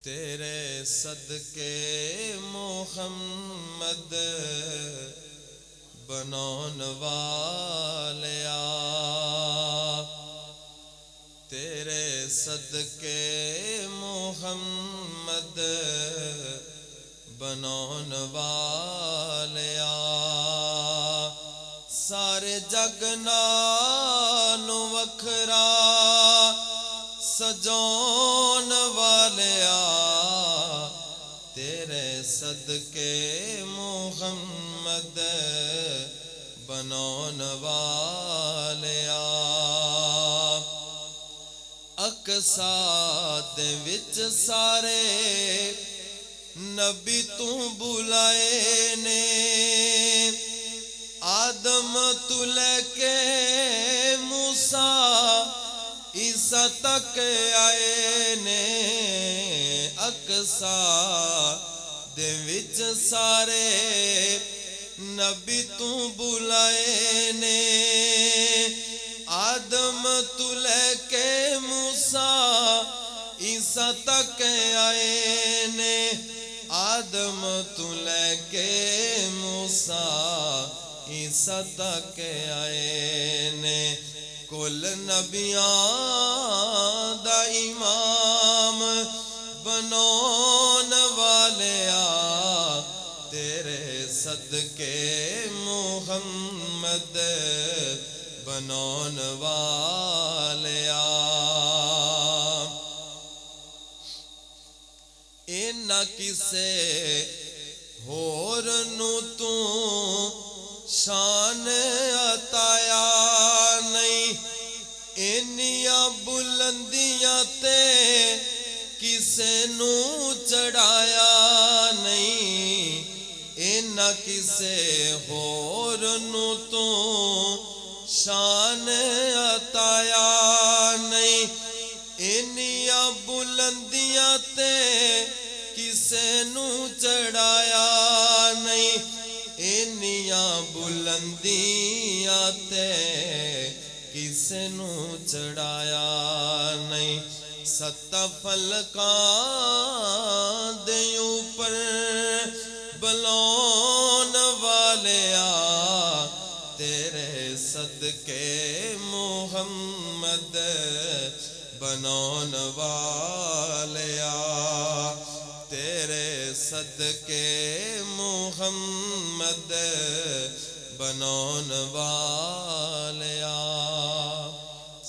तेरे सदके मोहम्मद बनौन वालिया, तेरे सदके मोहम्मद बनौन वालिया। सारे जग नालों वखरा सजौन वालिया, तेरे सदके मोहम्मद बनौन वालिया। अकसा दे विच सारे नबी तू बुलाए ने, आदम तू लेके मूसा ईसा तक आए ने। अकसा दे विच सारे नबी तू बुलाए ने, आदम तू लेके मूसा ईसा तक आए ने। आदम तू लेके मूसा ईसा तक आए ने। कुल नबियां दा इमाम बनौन वालिया, तेरे सदके मुहम्मद बनौन वालिया। इन्ना किसे होर नू तू शान अताया नहीं, इन्नियां बुलंदियां ते किसे नू चढ़ाया नहीं। इन्ना किसे होर नू तू शान अताया नहीं, इन्नियां बुलंदियां ते किसे नू चढ़ाया नहीं। इन्नियां बुलंदियां ते किसे नू चढ़ाया नहीं। सत्ता फलकां दे ऊपर बलौन वालिया, तेरे सदके मुहम्मद बनौन वालिया, तेरे सदके मुहम्मद बनौन वालिया।